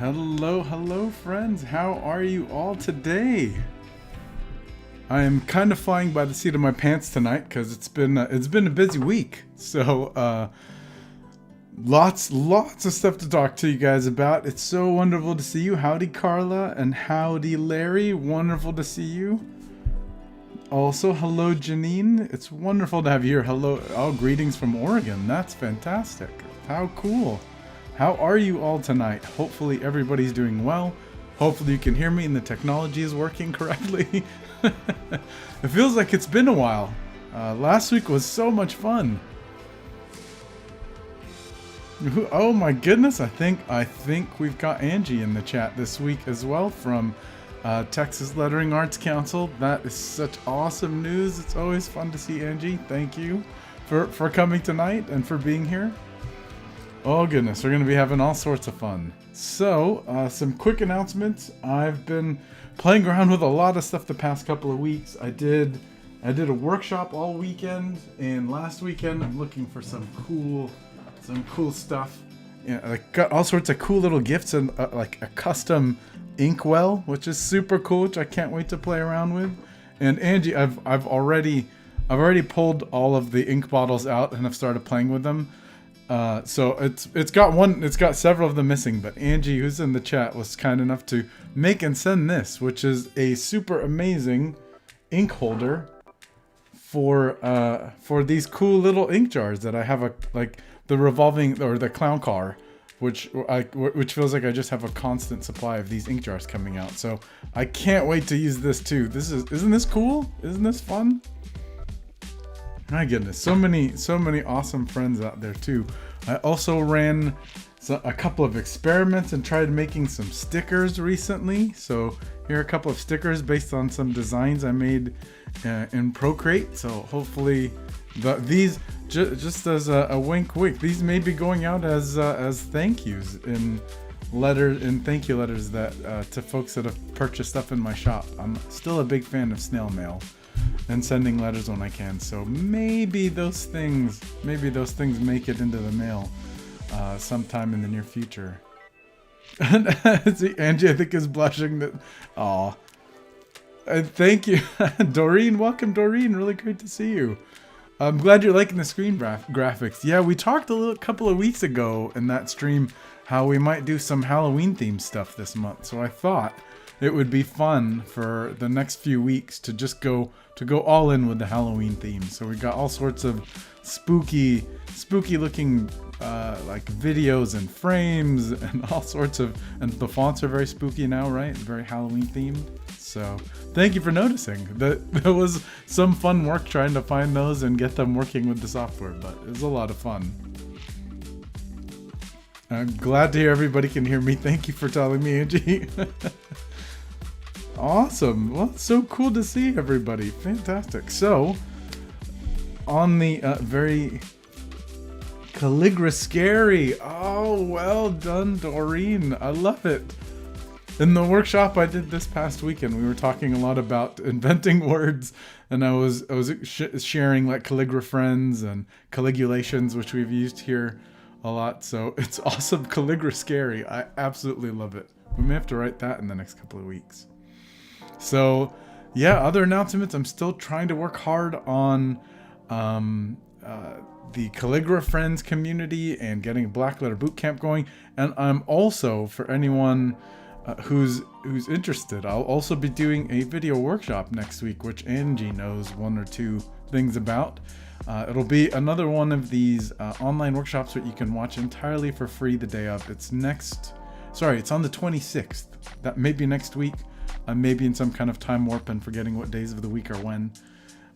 Hello friends, how are you all today? I am kind of flying by the seat of my pants tonight because it's been a busy week. So lots of stuff to talk to you guys about. It's so wonderful to see you. Howdy Carla and howdy Larry, wonderful to see you. Also, hello Janine, it's wonderful to have you here. Hello, greetings from Oregon, that's fantastic. How cool. How are you all tonight? Hopefully everybody's doing well. Hopefully you can hear me and the technology is working correctly. It feels like it's been a while. Last week was so much fun. Oh my goodness, I think we've got Angie in the chat this week as well from Texas Lettering Arts Council. That is such awesome news. It's always fun to see Angie. Thank you for coming tonight and for being here. Oh goodness, we're going to be having all sorts of fun. So, some quick announcements. I've been playing around with a lot of stuff the past couple of weeks. I did a workshop all weekend, and last weekend I'm looking for some cool stuff. Yeah, I got all sorts of cool little gifts and like a custom inkwell, which is super cool, which I can't wait to play around with. And Angie, I've already pulled all of the ink bottles out and I've started playing with them. So it's got several of them missing, but Angie, who's in the chat, was kind enough to make and send this, which is a super amazing ink holder for these cool little ink jars that I have like the revolving or the clown car, which feels like I just have a constant supply of these ink jars coming out. So I can't wait to use this too. Isn't this cool? Isn't this fun? My goodness, so many awesome friends out there too. I also ran a couple of experiments and tried making some stickers recently. So here are a couple of stickers based on some designs I made in Procreate. So hopefully these just as a wink, these may be going out as thank yous in thank you letters that to folks that have purchased stuff in my shop. I'm still a big fan of snail mail and sending letters when I can, so maybe those things make it into the mail sometime in the near future. See, Angie, I think, is blushing that. Aw, thank you. Doreen, welcome. Doreen, really great to see you. I'm glad you're liking the screen graphics. Yeah, we talked a couple of weeks ago in that stream how we might do some Halloween themed stuff this month, so I thought it would be fun for the next few weeks to just go all in with the Halloween theme. So we got all sorts of spooky looking like videos and frames and all sorts of, and the fonts are very spooky now, right? Very Halloween themed. So thank you for noticing. There was some fun work trying to find those and get them working with the software, but it was a lot of fun. I'm glad to hear everybody can hear me. Thank you for telling me, Angie. Awesome. Well, it's so cool to see everybody. Fantastic. So, on the very Calligraphy. Oh, well done, Doreen. I love it. In the workshop I did this past weekend, we were talking a lot about inventing words, and I was sharing like calligraphrens and calligulations, which we've used here a lot. So it's awesome. Calligraphy. I absolutely love it. We may have to write that in the next couple of weeks. So, yeah, other announcements. I'm still trying to work hard on the Calligraph Friends community and getting a Blackletter bootcamp going. And I'm also, for anyone who's interested, I'll also be doing a video workshop next week, which Angie knows one or two things about. It'll be another one of these online workshops that you can watch entirely for free the day of. It's on the 26th. That may be next week. Maybe in some kind of time warp and forgetting what days of the week are when.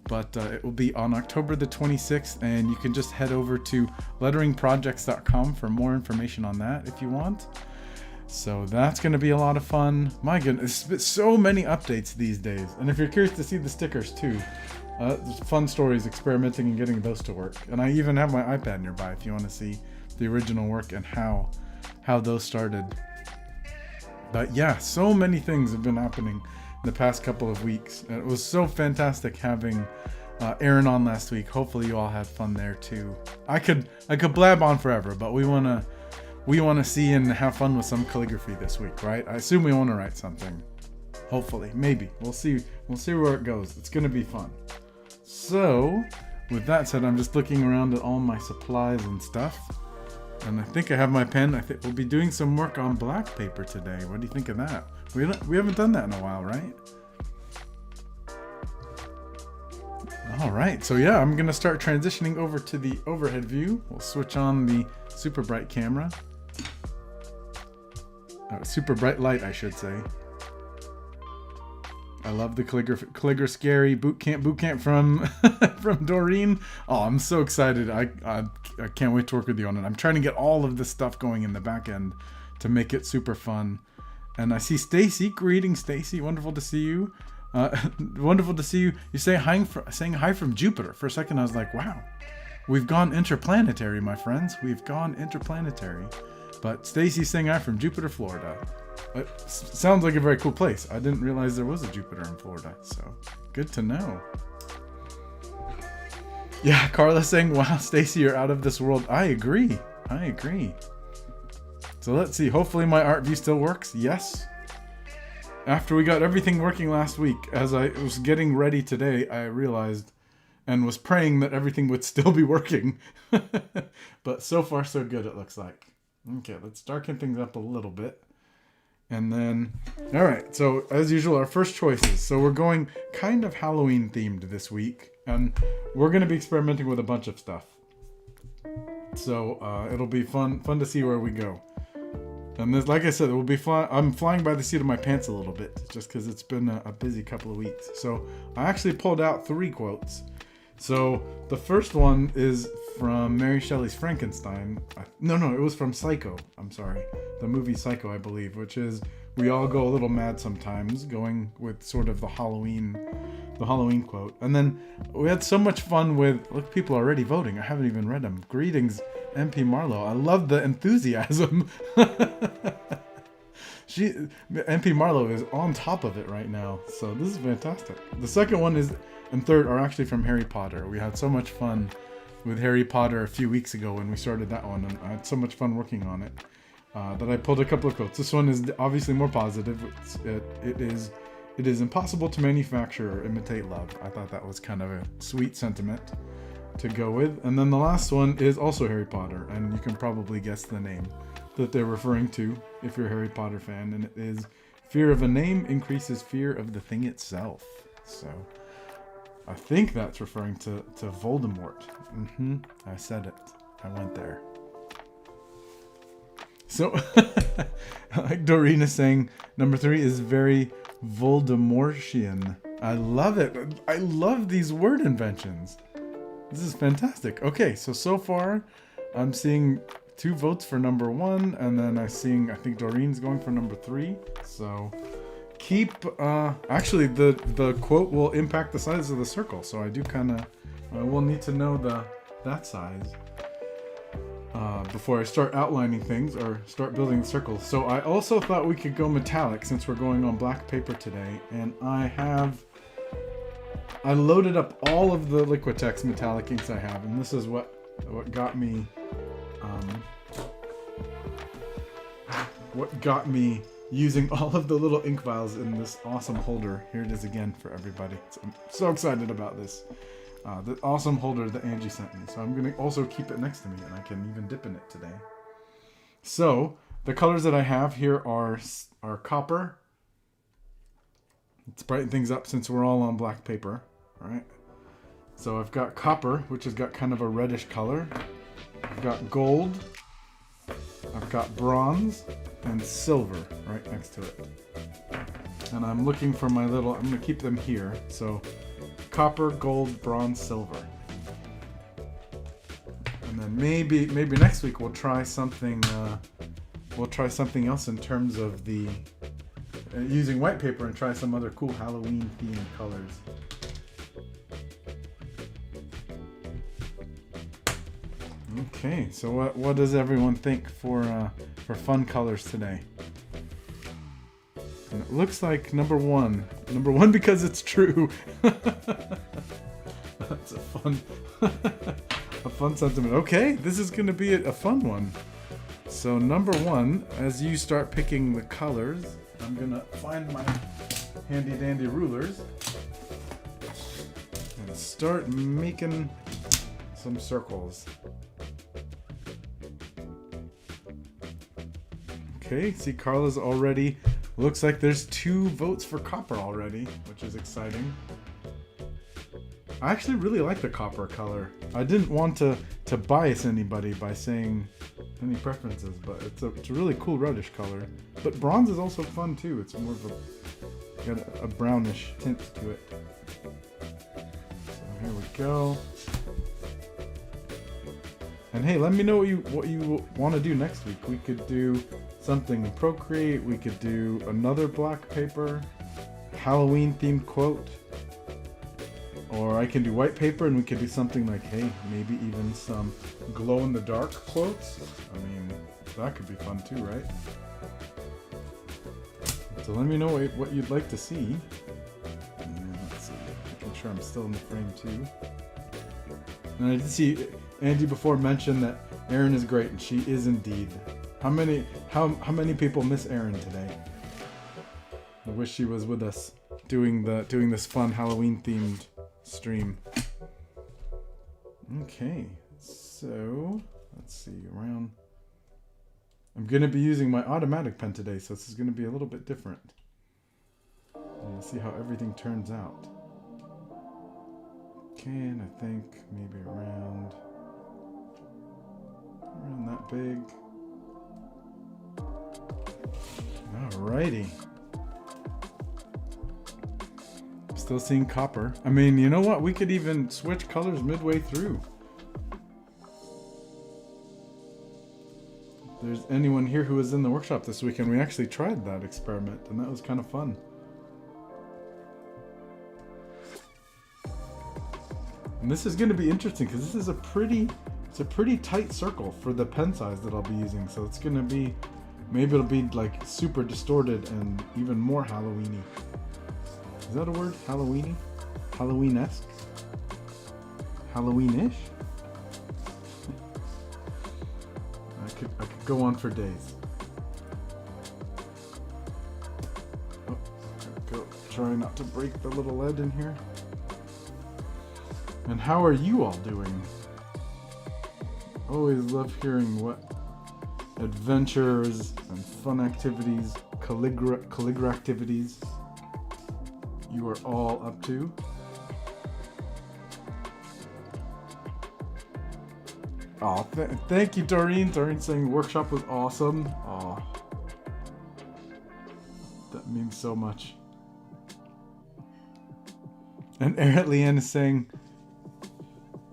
But it will be on October the 26th, and you can just head over to letteringprojects.com for more information on that if you want. So that's going to be a lot of fun. My goodness, so many updates these days. And if you're curious to see the stickers too, there's fun stories experimenting and getting those to work. And I even have my iPad nearby if you want to see the original work and how those started. But yeah, so many things have been happening in the past couple of weeks. And it was so fantastic having Aaron on last week. Hopefully you all had fun there too. I could blab on forever, but we want we want to see and have fun with some calligraphy this week, right? I assume we want to write something. Hopefully, maybe. We'll see where it goes. It's going to be fun. So, with that said, I'm just looking around at all my supplies and stuff. And I think I have my pen. I think we'll be doing some work on black paper today. What do you think of that? We haven't done that in a while, right? All right, so yeah, I'm gonna start transitioning over to the overhead view. We'll switch on the super bright camera. Super bright light, I should say. I love the Calligraphy Scary boot camp from from Doreen. Oh, I'm so excited. I can't wait to work with you on it. I'm trying to get all of this stuff going in the back end to make it super fun. And I see Stacy. Greetings, Stacy. Wonderful to see you. Wonderful to see you. You're saying hi from Jupiter. For a second, I was like, wow, we've gone interplanetary, my friends. We've gone interplanetary. But Stacy's saying hi from Jupiter, Florida. It sounds like a very cool place. I didn't realize there was a Jupiter in Florida, so good to know. Yeah, Carla's saying, wow, Stacy, you're out of this world. I agree. So let's see. Hopefully my art view still works. Yes. After we got everything working last week, as I was getting ready today, I realized and was praying that everything would still be working. But so far, so good, it looks like. Okay, let's darken things up a little bit. And then, all right, so as usual, our first choices. So we're going kind of Halloween themed this week, and we're going to be experimenting with a bunch of stuff. So it'll be fun to see where we go. And this, like I said, it will be I'm flying by the seat of my pants a little bit, just because it's been a busy couple of weeks. So I actually pulled out 3 quotes. So the first one is from Mary Shelley's Frankenstein. No, it was from Psycho. I'm sorry. The movie Psycho, I believe, which is, we all go a little mad sometimes, going with sort of the Halloween quote. And then we had so much fun with, look, people are already voting. I haven't even read them. Greetings, MP Marlowe. I love the enthusiasm. MP Marlowe is on top of it right now. So this is fantastic. The second one and third are actually from Harry Potter. We had so much fun with Harry Potter a few weeks ago when we started that one, and I had so much fun working on it that I pulled a couple of quotes. This one is obviously more positive. It is impossible to manufacture or imitate love. I thought that was kind of a sweet sentiment to go with. And then the last one is also Harry Potter, and you can probably guess the name that they're referring to if you're a Harry Potter fan, and it is, fear of a name increases fear of the thing itself. So I think that's referring to Voldemort. I said it. I went there. So, like Doreen is saying, number 3 is very Voldemortian. I love it. I love these word inventions. This is fantastic. Okay, so far, I'm seeing 2 votes for number 1, and then I think Doreen's going for number 3. So keep, actually the quote will impact the size of the circle. So I do I will need to know that size before I start outlining things or start building the circles. So I also thought we could go metallic since we're going on black paper today, and I loaded up all of the Liquitex metallic inks I have, and this is what got me using all of the little ink vials in this awesome holder. Here it is again for everybody. So I'm so excited about this. The awesome holder that Angie sent me. So I'm going to also keep it next to me, and I can even dip in it today. So the colors that I have here are copper. Let's brighten things up since we're all on black paper. All right. So I've got copper, which has got kind of a reddish color. I've got gold. I've got bronze and silver right next to it. And I'm looking for I'm going to keep them here. So copper, gold, bronze, silver. And then maybe next week we'll try something else in terms of the using white paper and try some other cool Halloween themed colors. Okay, so what does everyone think for fun colors today? And it looks like number one because it's true. That's a fun sentiment. Okay, this is going to be a fun one. So number one, as you start picking the colors, I'm gonna find my handy dandy rulers and start making some circles. Okay, see Carla's already, looks like there's 2 votes for copper already, which is exciting. I actually really like the copper color. I didn't want to bias anybody by saying any preferences, but it's a really cool reddish color. But bronze is also fun too. It's more of got a brownish tint to it. So here we go. And hey, let me know what you want to do next week. We could do something in Procreate. We could do another black paper, Halloween themed quote. Or I can do white paper and we could do something like, hey, maybe even some glow-in-the-dark quotes. I mean, that could be fun too, right? So let me know what you'd like to see. And let's see, making sure I'm still in the frame too. And I did see Andy before mention that Erin is great, and she is indeed. How many people miss Erin today? I wish she was with us doing this fun Halloween themed stream. Okay, so let's see around. I'm gonna be using my automatic pen today, so this is gonna be a little bit different. And we'll see how everything turns out. Okay, and I think maybe around that big. Alrighty. Still seeing copper. I mean, you know what? We could even switch colors midway through. If there's anyone here who was in the workshop this weekend, we actually tried that experiment, and that was kind of fun. And this is going to be interesting because this is a pretty tight circle for the pen size that I'll be using. So it's going to be, maybe it'll be like super distorted and even more Halloween-y. Is that a word? Halloweeny? Halloween-esque? Halloween-ish? I could go on for days. Oh, go. Try not to break the little lead in here. And how are you all doing? Always love hearing what adventures and fun activities, calligraphy activities you are all up to. Oh, thank you, Doreen. Doreen saying workshop was awesome. Oh, that means so much. And Leanne is saying,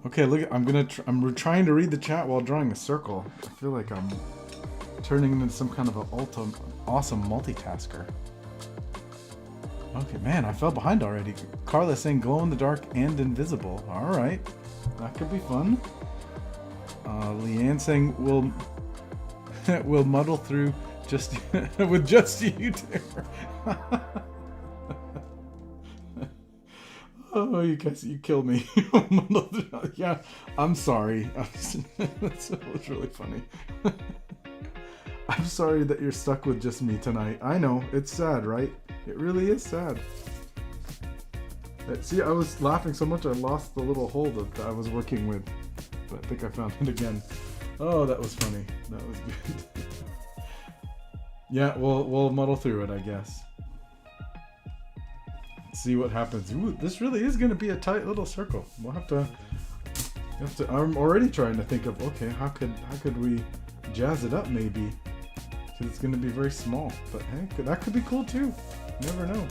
okay, look, I'm trying to read the chat while drawing a circle. I feel like I'm turning into some kind of an awesome multitasker. Okay, man, I fell behind already. Carla saying glow in the dark and invisible. All right, that could be fun. Leanne saying we'll muddle through just with just you two. Oh, you guys, you killed me. Yeah, I'm sorry. That was really funny. I'm sorry that you're stuck with just me tonight. I know, it's sad, right? It really is sad. See, I was laughing so much I lost the little hole that I was working with. But I think I found it again. Oh, that was funny. That was good. Yeah, we'll muddle through it, I guess. See what happens. Ooh, this really is going to be a tight little circle. We'll have to. I'm already trying to think of, okay, how could we jazz it up maybe? Because it's going to be very small. But hey, that could be cool too. You never know.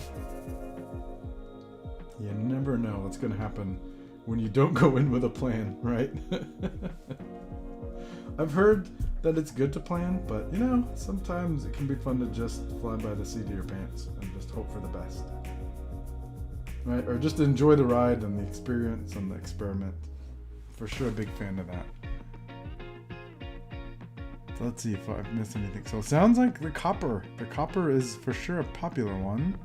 You never know what's going to happen when you don't go in with a plan, right? I've heard that it's good to plan, but you know, sometimes it can be fun to just fly by the seat of your pants and just hope for the best. Right? Or just enjoy the ride and the experience and the experiment. For sure, a big fan of that. So let's see if I've missed anything. So it sounds like the copper. The copper is for sure a popular one.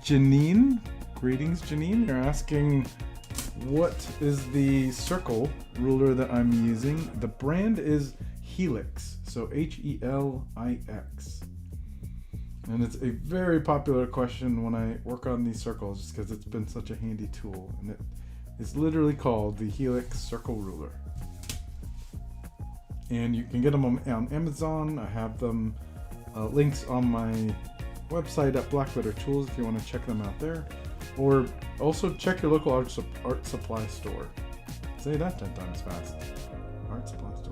Janine, greetings Janine. You're asking what is the circle ruler that I'm using. The brand is Helix, so Helix. And it's a very popular question when I work on these circles, just because it's been such a handy tool. And it's literally called the Helix Circle Ruler. And you can get them on Amazon. I have them links on my website at Blackletter Tools if you want to check them out there. Or also check your local art supply store. Say that 10 times fast. Art supply store.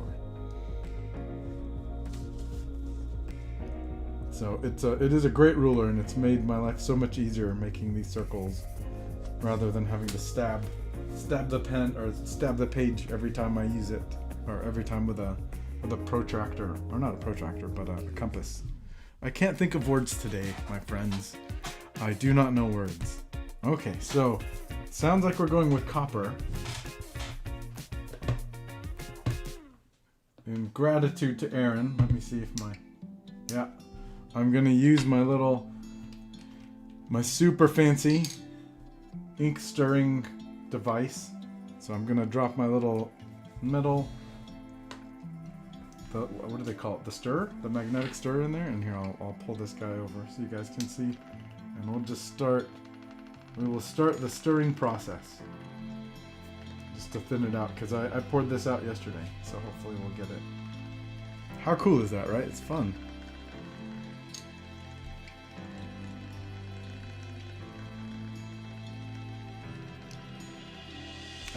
So it is a great ruler, and it's made my life so much easier making these circles rather than having to stab the pen or stab the page every time I use it, or every time with a protractor, or not a protractor, but a compass. I can't think of words today, my friends. I do not know words. Okay, so sounds like we're going with copper. In gratitude to Aaron, let me see if I'm gonna use my super fancy ink stirring device. So I'm gonna drop my little metal, what do they call it? The stir? The magnetic stir in there. And here, I'll pull this guy over so you guys can see. And we will start the stirring process. Just to thin it out, because I poured this out yesterday. So hopefully we'll get it. How cool is that, right? It's fun.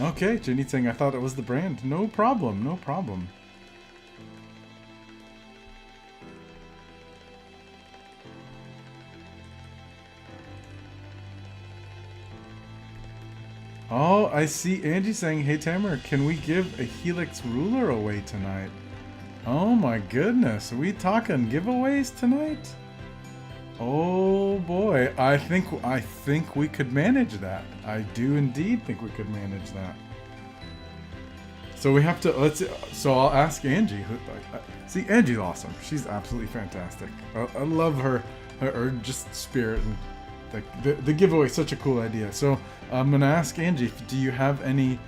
Okay, Jenny saying I thought it was the brand. No problem, no problem. Oh, I see Angie saying, hey Tamer, can we give a Helix ruler away tonight? Oh my goodness, are we talking giveaways tonight? Oh boy, I think we could manage that. I do indeed think we could manage that. So we have to, so I'll ask Angie. See, Angie's awesome. She's absolutely fantastic. I love her just spirit, and the giveaway is such a cool idea. So I'm gonna ask Angie, do you have any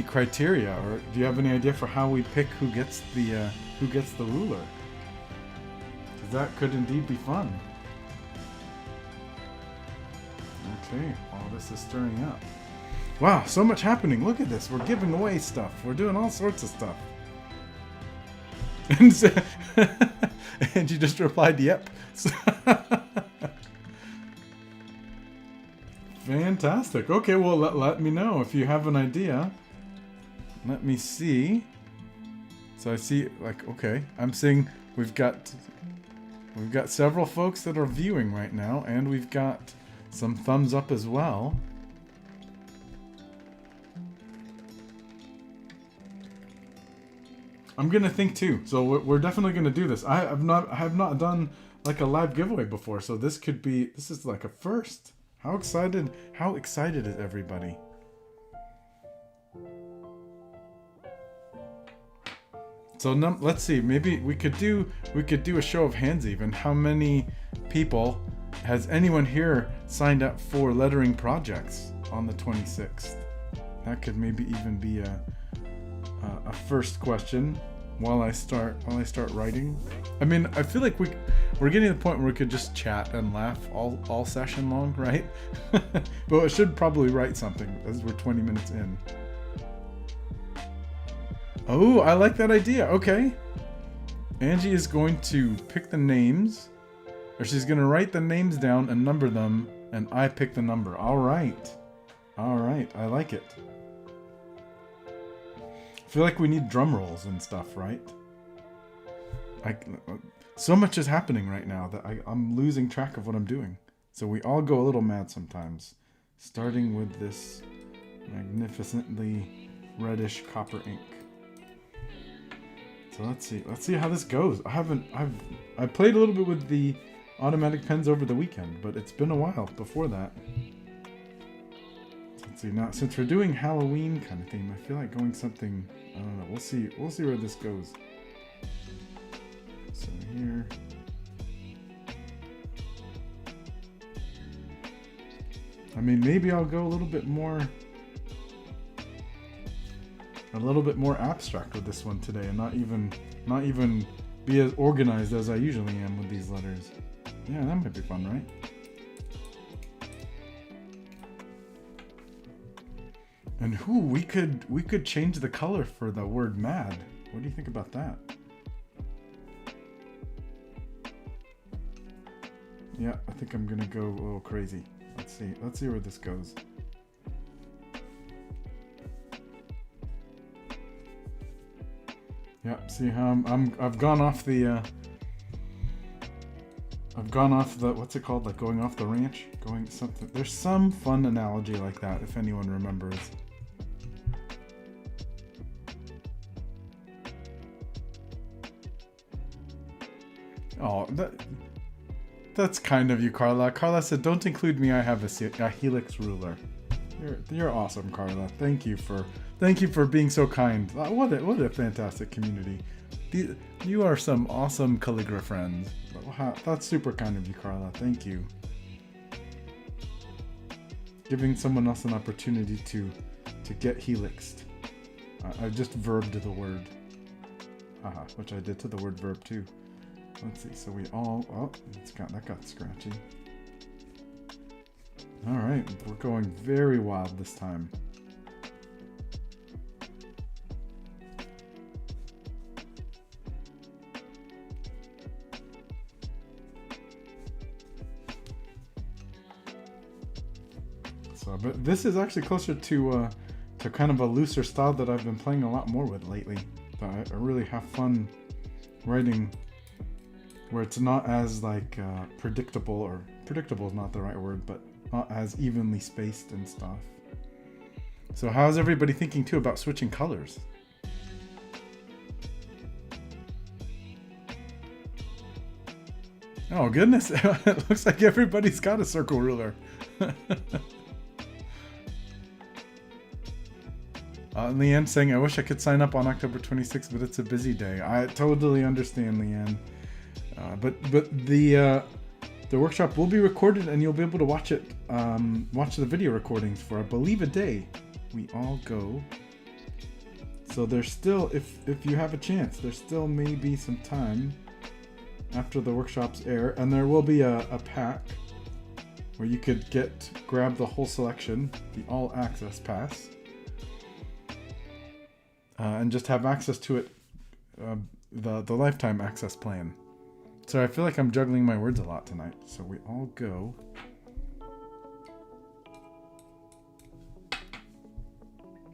criteria, or do you have any idea for how we pick who gets the ruler? Because that could indeed be fun. Okay, all this is stirring up. Wow, so much happening. Look at this. We're giving away stuff. We're doing all sorts of stuff. And you just replied, yep. Fantastic. Okay, well, let me know if you have an idea. Let me see. So I see, okay, I'm seeing we've got several folks that are viewing right now, and we've got some thumbs up as well. I'm gonna think too. So we're definitely gonna do this. I have not done like a live giveaway before, so this is like a first. How excited is everybody? So let's see. Maybe we could do a show of hands even. How many people has anyone here signed up for lettering projects on the 26th? That could maybe even be a first question while I start writing. I mean, I feel like we're getting to the point where we could just chat and laugh all session long, right? But I should probably write something as we're 20 minutes in. Oh, I like that idea. Okay. Angie is going to pick the names, or she's going to write the names down and number them, and I pick the number. All right. I like it. I feel like we need drum rolls and stuff, right? So much is happening right now that I'm losing track of what I'm doing. So we all go a little mad sometimes. Starting with this magnificently reddish copper ink. So let's see how this goes. I played a little bit with the automatic pens over the weekend, but it's been a while before that. Let's see, now since we're doing Halloween kind of theme, I feel like going something, I don't know, we'll see where this goes. So here. I mean, maybe I'll go a little bit more a little bit more abstract with this one today, and not even be as organized as I usually am with these letters. Yeah, that might be fun, right? And we could change the color for the word mad. What do you think about that? Yeah, I think I'm gonna go a little crazy. Let's see where this goes. Yeah, see how I've gone off the what's it called? Like going off the ranch, going something. There's some fun analogy like that if anyone remembers. Oh, that's kind of you, Carla. Carla said, "Don't include me. I have a helix ruler." You're awesome, Carla. Thank you for being so kind. What a fantastic community. You are some awesome calligrapher friends. Wow, that's super kind of you, Carla. Thank you. Giving someone else an opportunity to get helixed. I just verbed the word. Which I did to the word verb too. Let's see. So we all. Oh, that got scratchy. All right, we're going very wild this time. So, but this is actually closer to kind of a looser style that I've been playing a lot more with lately. I really have fun writing where it's not as like predictable, or predictable is not the right word, but not as evenly spaced and stuff. So how's everybody thinking too about switching colors? Oh goodness, it looks like everybody's got a circle ruler. Leanne saying, I wish I could sign up on October 26th, but it's a busy day. I totally understand, Leanne. But the workshop will be recorded, and you'll be able to watch it, watch the video recordings for, I believe, a day. We all go. So there's still, if you have a chance, there still may be some time after the workshops air, and there will be a pack where you could grab the whole selection, the all access pass, and just have access to it, the lifetime access plan. So I feel like I'm juggling my words a lot tonight. So we all go.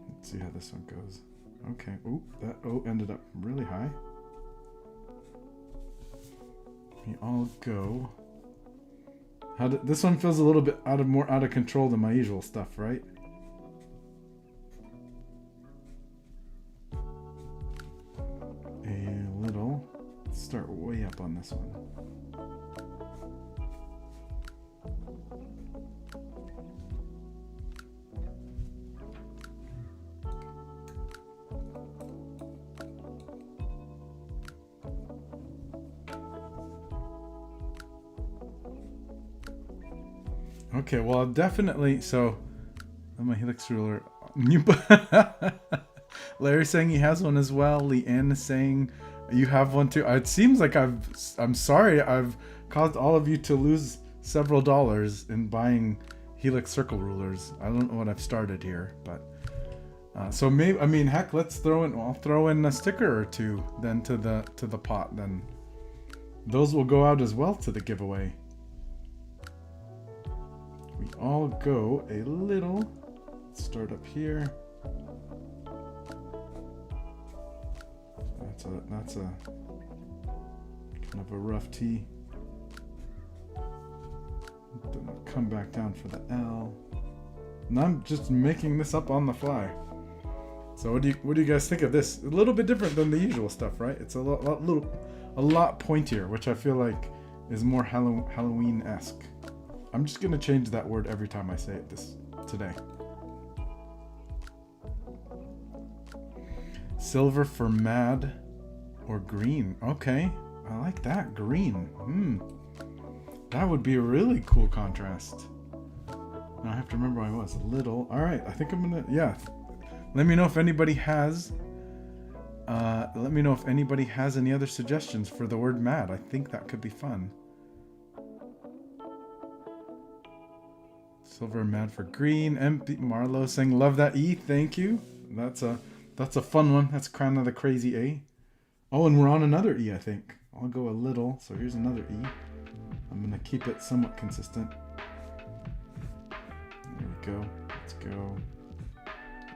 Let's see how this one goes. Okay. Ooh, that O ended up really high. We all go. This one feels a little bit more out of control than my usual stuff, right? A little. Let's start way up on this one. Okay, well, I'll definitely. So, on my helix ruler. Larry's saying he has one as well. Leanne is saying you have one too. It seems like I'm sorry I've caused all of you to lose several dollars in buying helix circle rulers. I don't know what I've started here, but so maybe, I mean, heck, let's I'll throw in a sticker or two then to the pot. Then those will go out as well to the giveaway. We all go a little. Let's start up here. That's a kind of a rough T. Then I'll come back down for the L. And I'm just making this up on the fly. So what do you guys think of this? A little bit different than the usual stuff, right? It's a lot pointier, which I feel like is more Halloween-esque. I'm just gonna change that word every time I say it today. Silver for mad or green. Okay, I like that. Green. That would be a really cool contrast. Now I have to remember where I was. Little. All right, I think I'm gonna. Yeah, let me know if anybody has any other suggestions for the word mad. I think that could be fun. Silver mad for green. MP Marlowe saying love that E. Thank you. That's a fun one. That's kind of the crazy A. Oh, and we're on another E, I think. I'll go a little. So here's another E. I'm gonna keep it somewhat consistent. There we go. Let's go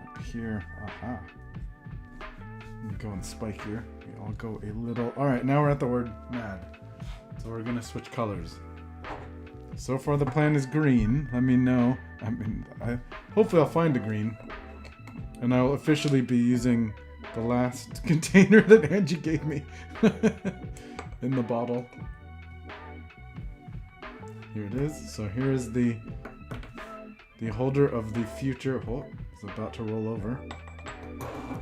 up here. Aha. I'm gonna go and spike here. I'll go a little. All right, now we're at the word mad. So we're gonna switch colors. So far the plan is green. Let me know. Hopefully I'll find a green. And I'll officially be using the last container that Angie gave me in the bottle. Here it is. So here is the holder of the future. Oh, it's about to roll over.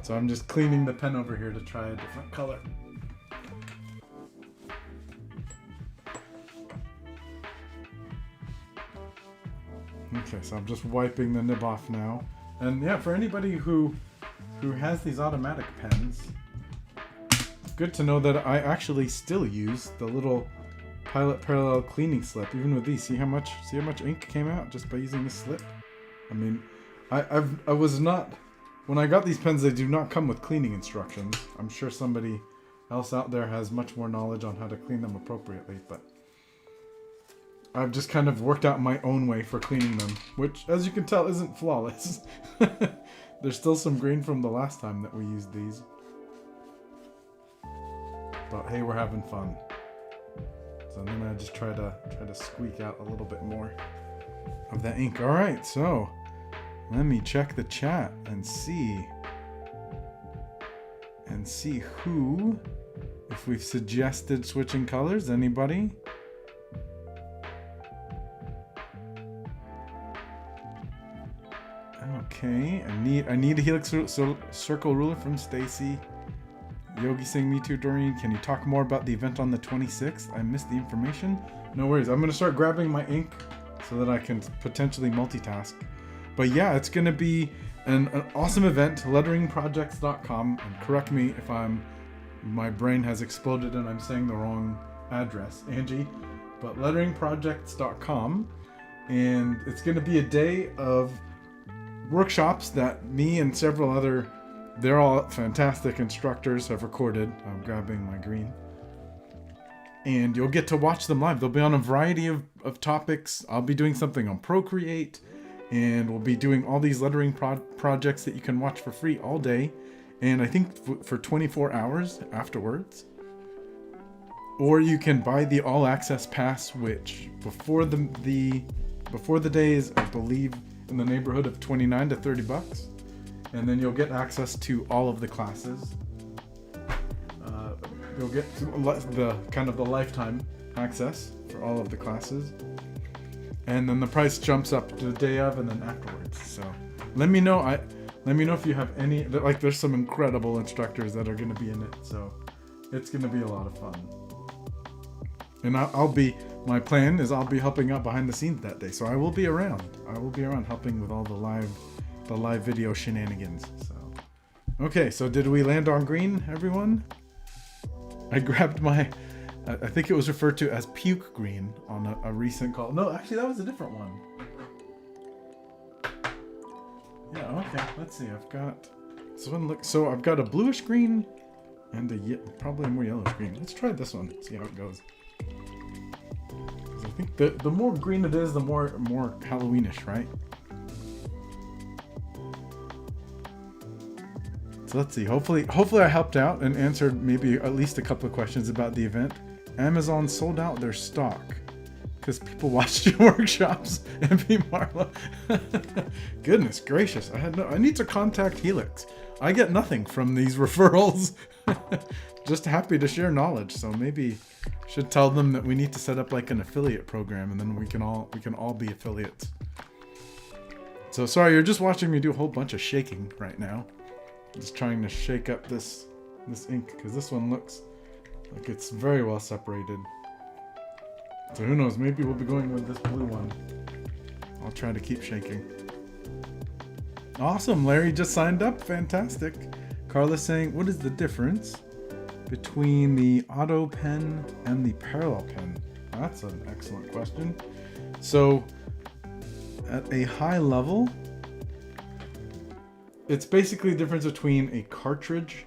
So I'm just cleaning the pen over here to try a different color. Okay, so I'm just wiping the nib off now. And yeah, for anybody who has these automatic pens, good to know that I actually still use the little Pilot Parallel cleaning slip, even with these. See how much ink came out just by using this slip? I mean, I was not, when I got these pens, they do not come with cleaning instructions. I'm sure somebody else out there has much more knowledge on how to clean them appropriately, but I've just kind of worked out my own way for cleaning them, which, as you can tell, isn't flawless. There's still some green from the last time that we used these. But hey, we're having fun. So I'm gonna just try to squeak out a little bit more of that ink. All right, so let me check the chat and see who, if we've suggested switching colors. Anybody? Okay, I need a helix circle ruler from Stacy. Yogi saying me too, Doreen. Can you talk more about the event on the 26th? I missed the information. No worries. I'm going to start grabbing my ink so that I can potentially multitask. But yeah, it's going to be an awesome event. Letteringprojects.com. And correct me if my brain has exploded and I'm saying the wrong address, Angie. But letteringprojects.com. And it's going to be a day of workshops that me and several other, they're all fantastic instructors, have recorded. I'm grabbing my green. And you'll get to watch them live. They'll be on a variety of topics. I'll be doing something on Procreate, and we'll be doing all these lettering projects that you can watch for free all day. And I think for 24 hours afterwards. Or you can buy the all access pass, which before the day is, I believe, in the neighborhood of $29 to $30, and then you'll get access to all of the classes. You'll get the kind of the lifetime access for all of the classes, and then the price jumps up to the day of and then afterwards. So let me know. Let me know if you have any. Like, there's some incredible instructors that are going to be in it, so it's going to be a lot of fun. And my plan is I'll be helping out behind the scenes that day. So I will be around. I will be around helping with all the live video shenanigans. So, okay, so did we land on green, everyone? I grabbed I think it was referred to as puke green on a recent call. No, actually that was a different one. Yeah, okay, let's see. So I've got a bluish green and probably a more yellowish green. Let's try this one, see how it goes. I think the more green it is, the more Halloweenish, right? So let's see. Hopefully I helped out and answered maybe at least a couple of questions about the event. Amazon sold out their stock because people watched your workshops. MP Marla. Goodness gracious! I need to contact Helix. I get nothing from these referrals. Just happy to share knowledge. So maybe should tell them that we need to set up like an affiliate program, and then we can all be affiliates. So sorry, you're just watching me do a whole bunch of shaking right now. Just trying to shake up this ink because this one looks like it's very well separated. So who knows? Maybe we'll be going with this blue one. I'll try to keep shaking. Awesome, Larry just signed up. Fantastic. Carla's saying, what is the difference between the auto pen and the parallel pen? That's an excellent question. So, at a high level, it's basically the difference between a cartridge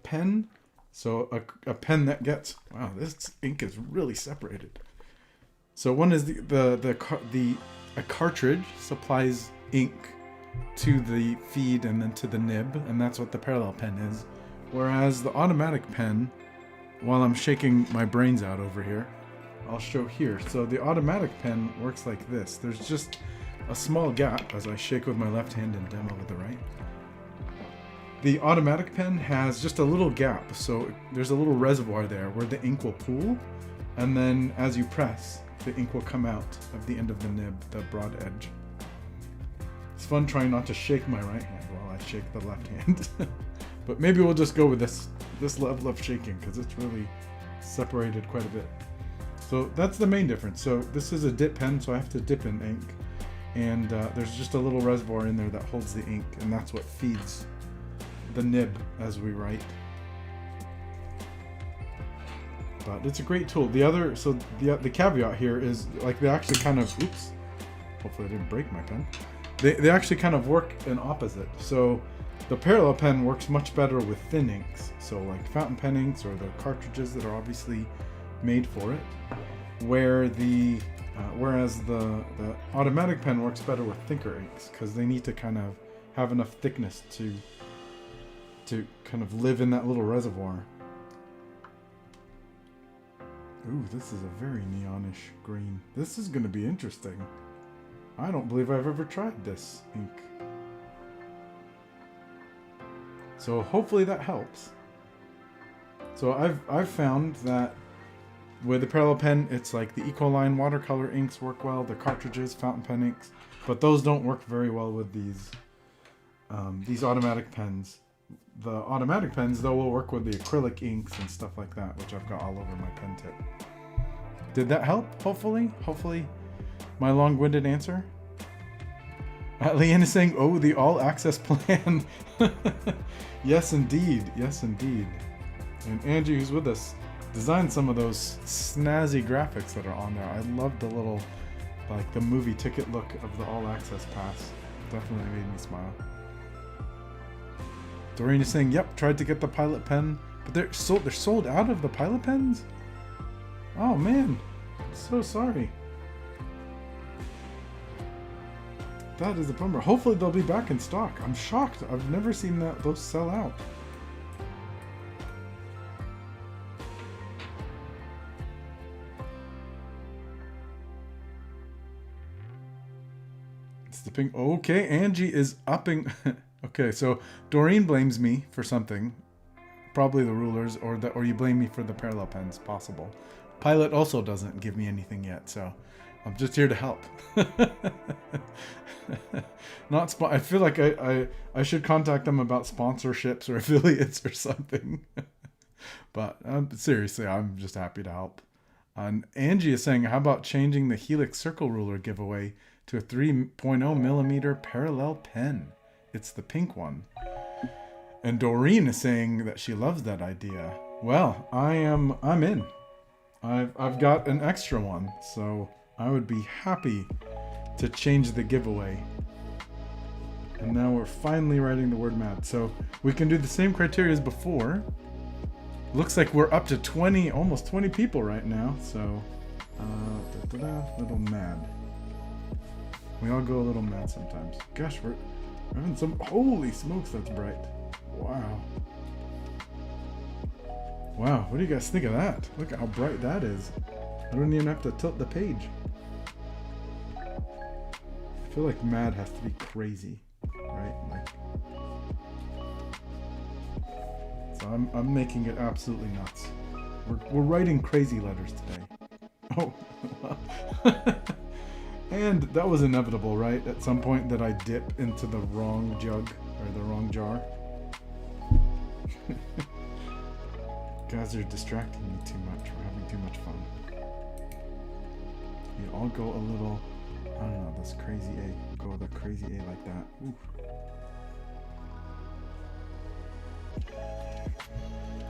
pen, so a pen that gets, wow, this ink is really separated. So one is a cartridge supplies ink to the feed and then to the nib, and that's what the parallel pen is. Whereas the automatic pen, while I'm shaking my brains out over here, I'll show here. So the automatic pen works like this. There's just a small gap as I shake with my left hand and demo with the right. The automatic pen has just a little gap, so there's a little reservoir there where the ink will pool, and then as you press, the ink will come out of the end of the nib, the broad edge. It's fun trying not to shake my right hand while I shake the left hand. But maybe we'll just go with this level of shaking because it's really separated quite a bit. So that's the main difference. So this is a dip pen, so I have to dip in ink. And there's just a little reservoir in there that holds the ink, and that's what feeds the nib as we write. But it's a great tool. The caveat here is, like, they actually kind of, oops, hopefully I didn't break my pen. They actually kind of work in opposite. So the parallel pen works much better with thin inks, so like fountain pen inks or the cartridges that are obviously made for it, whereas the automatic pen works better with thicker inks because they need to kind of have enough thickness to kind of live in that little reservoir. Ooh, this is a very neonish green. This is going to be interesting. I don't believe I've ever tried this ink. So hopefully that helps. So I've found that with the parallel pen, it's like the Ecoline watercolor inks work well, the cartridges, fountain pen inks, but those don't work very well with these automatic pens. The automatic pens, though, will work with the acrylic inks and stuff like that, which I've got all over my pen tip. Did that help? Hopefully my long-winded answer. Leanne is saying, oh, the all-access plan. Yes, indeed. Yes, indeed. And Angie, who's with us, designed some of those snazzy graphics that are on there. I love the little, like, the movie ticket look of the all-access pass. Definitely made me smile. Doreen is saying, yep, tried to get the Pilot pen, but they're sold out of the Pilot pens? Oh, man. I'm so sorry. That is a bummer. Hopefully they'll be back in stock. I'm shocked. I've never seen those sell out. It's the pink. Okay, Angie is upping. Okay, so Doreen blames me for something. Probably the rulers, or you blame me for the parallel pens, possible. Pilot also doesn't give me anything yet, so I'm just here to help. I feel like I should contact them about sponsorships or affiliates or something. But seriously, I'm just happy to help. And Angie is saying, how about changing the Helix Circle Ruler giveaway to a 3.0 millimeter parallel pen? It's the pink one. And Doreen is saying that she loves that idea. Well, I'm in. I've got an extra one, so I would be happy to change the giveaway. And now we're finally writing the word mad. So we can do the same criteria as before. Looks like we're up to almost 20 people right now. So, little mad. We all go a little mad sometimes. Gosh, we're having some, holy smokes, that's bright. Wow. Wow, what do you guys think of that? Look at how bright that is. I don't even have to tilt the page. I feel like mad has to be crazy, right? Like, so I'm making it absolutely nuts. We're writing crazy letters today. Oh, and that was inevitable, right? At some point that I dip into the wrong jug or the wrong jar. Guys are distracting me too much. We're having too much fun. We all go a little, I don't know, this crazy A. go with a crazy A like that. Ooh.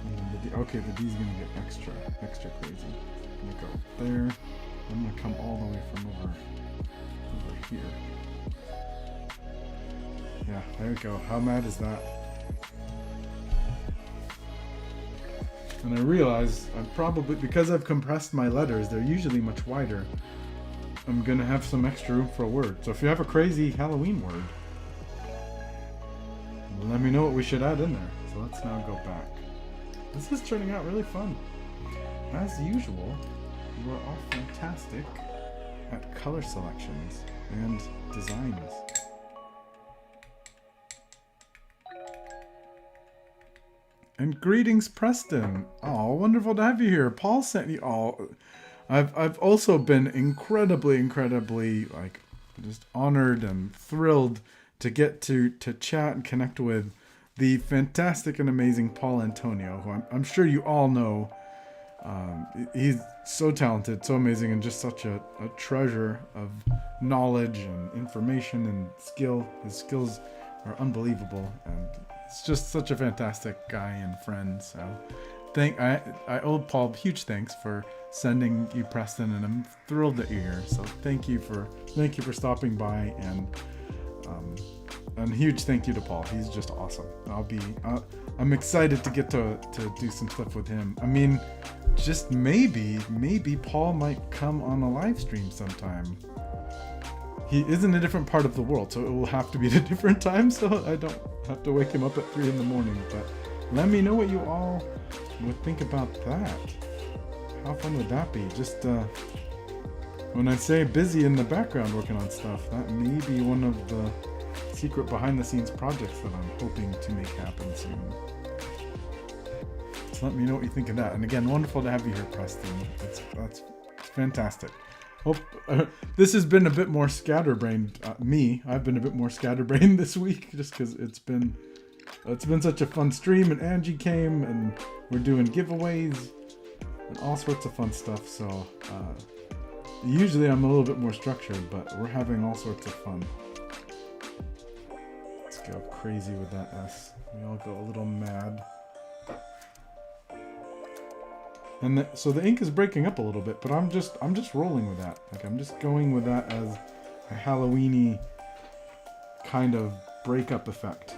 And then okay, the D's gonna get extra crazy. I'm gonna go there. I'm gonna come all the way from over here. Yeah, there we go. How mad is that? And I realize I'm probably, because I've compressed my letters, they're usually much wider. I'm gonna have some extra room for a word. So if you have a crazy Halloween word, let me know what we should add in there. So let's now go back. This is turning out really fun. As usual, you are all fantastic at color selections and designs. And greetings, Preston. Oh, wonderful to have you here. Paul sent you all. I've also been incredibly like just honored and thrilled to get to chat and connect with the fantastic and amazing Paul Antonio, who I'm sure you all know. He's so talented, so amazing, and just such a treasure of knowledge and information and skill. His skills are unbelievable, and it's just such a fantastic guy and friend. So I owe Paul huge thanks for sending you Preston, and I'm thrilled that you're here. So thank you for stopping by, and huge thank you to Paul. He's just awesome. I'm excited to get to do some stuff with him. I mean, just maybe Paul might come on a live stream sometime. He is in a different part of the world, so it will have to be at a different time, so I don't have to wake him up at 3 in the morning. But let me know what you all would think about that. How fun would that be? Just when I say busy in the background working on stuff, that may be one of the secret behind-the-scenes projects that I'm hoping to make happen soon. So let me know what you think of that. And again, wonderful to have you here, Preston. That's fantastic. Hope this has been a bit more scatterbrained. I've been a bit more scatterbrained this week, just because it's been such a fun stream, and Angie came, and we're doing giveaways and all sorts of fun stuff. So usually I'm a little bit more structured, but we're having all sorts of fun. Let's go crazy with that S. We all go a little mad. And so the ink is breaking up a little bit, but I'm just rolling with that. Like, I'm just going with that as a Halloween-y kind of breakup effect.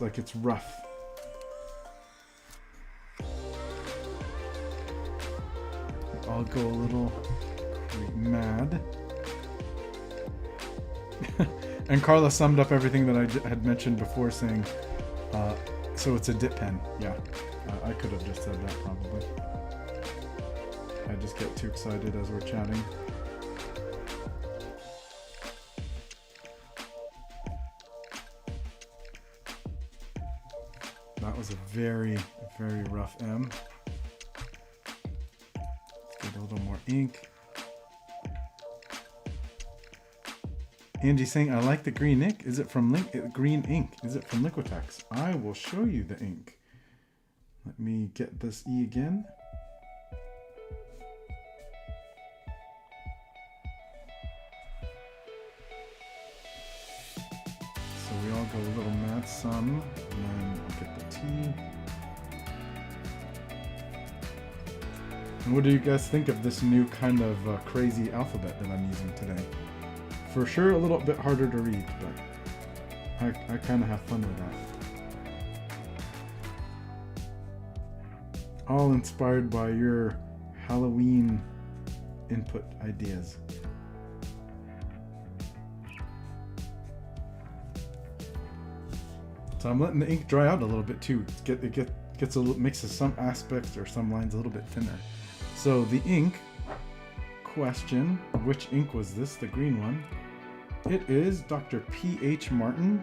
Like it's rough. I'll go a little mad. And Carla summed up everything that I had mentioned before, saying, so it's a dip pen. Yeah. I could have just said that probably. I just get too excited as we're chatting. That was a very, very rough M. Let's get a little more ink. Angie saying, I like the green ink. Is it from green ink? Is it from Liquitex? I will show you the ink. Let me get this E again. So we all go a little mad some, and then I'll get the T. And what do you guys think of this new kind of crazy alphabet that I'm using today? For sure a little bit harder to read, but I kind of have fun with that. All inspired by your Halloween input ideas. So I'm letting the ink dry out a little bit too. It gets a little, makes some aspects or some lines a little bit thinner. So the ink question, which ink was this? The green one. It is Dr. P.H. Martin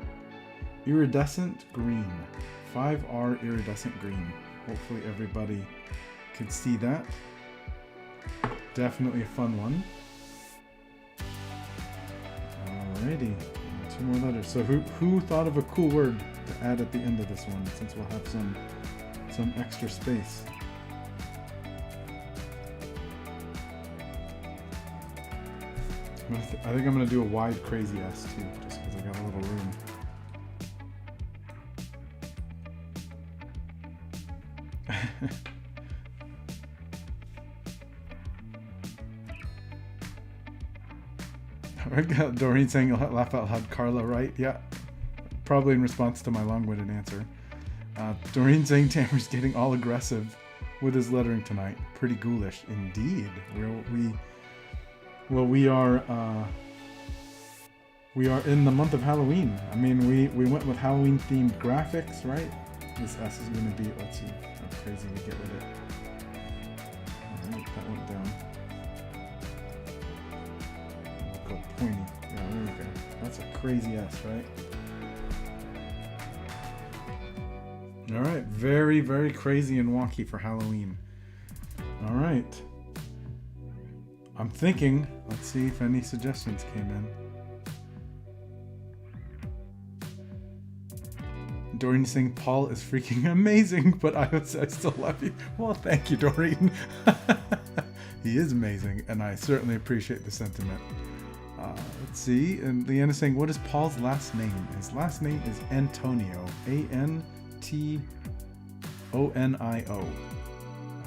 Iridescent Green. 5R Iridescent Green. Hopefully everybody could see that. Definitely a fun one. Alrighty, 2 more letters. So who thought of a cool word to add at the end of this one, since we'll have some extra space? I think I'm gonna do a wide crazy S too, just because I got a little room. Doreen saying laugh out loud, Carla, right? Yeah, probably in response to my long-winded answer. Doreen saying Tamer's getting all aggressive with his lettering tonight. Pretty ghoulish indeed. We are in the month of Halloween. I mean, we went with Halloween-themed graphics, right? This S is going to be, let's see how crazy we get with it. Alright, that went down. We'll go pointy. Yeah, there we go. That's a crazy S, right? Alright, very, very crazy and wonky for Halloween. Alright. I'm thinking, let's see if any suggestions came in. Doreen saying Paul is freaking amazing, but I still love you. Well, thank you, Doreen. He is amazing, and I certainly appreciate the sentiment. Let's see, and Leanna saying, what is Paul's last name? His last name is Antonio. Antonio.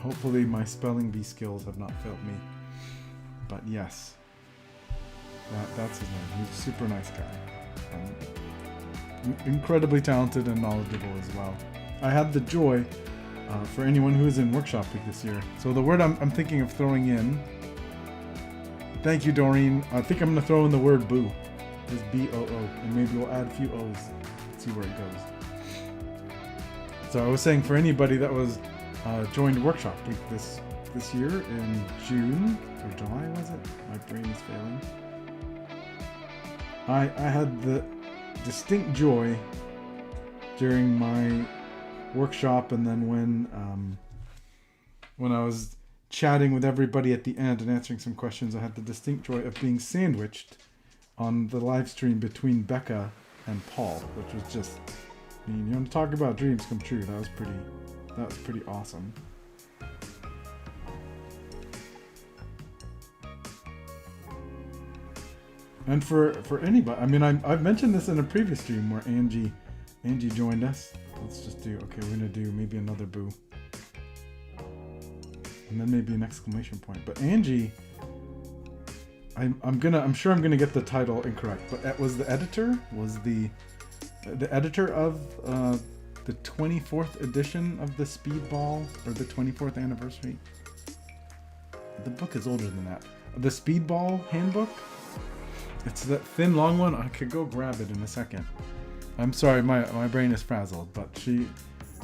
Hopefully my spelling bee skills have not failed me. But yes, that's his name. He's a super nice guy. Incredibly talented and knowledgeable as well. I had the joy, for anyone who is in workshop week this year. So the word I'm thinking of throwing in, thank you, Doreen. I think I'm going to throw in the word boo. It's B-O-O, and maybe we'll add a few O's, see where it goes. So I was saying for anybody that was joined workshop week this year in June or July, was it? My brain is failing. I had the distinct joy during my workshop, and then when I was chatting with everybody at the end and answering some questions, I had the distinct joy of being sandwiched on the live stream between Becca and Paul, which was just, I mean, you want to talk about dreams come true. That was pretty awesome. And for anybody, I mean, I've mentioned this in a previous stream where Angie joined us. Let's just do, okay, we're gonna do maybe another boo, and then maybe an exclamation point. But Angie, I'm sure I'm gonna get the title incorrect, but it was the editor, the editor of the 24th edition of the Speedball, or the 24th anniversary. The book is older than that. The Speedball handbook. It's that thin, long one. I could go grab it in a second. I'm sorry, my brain is frazzled, but she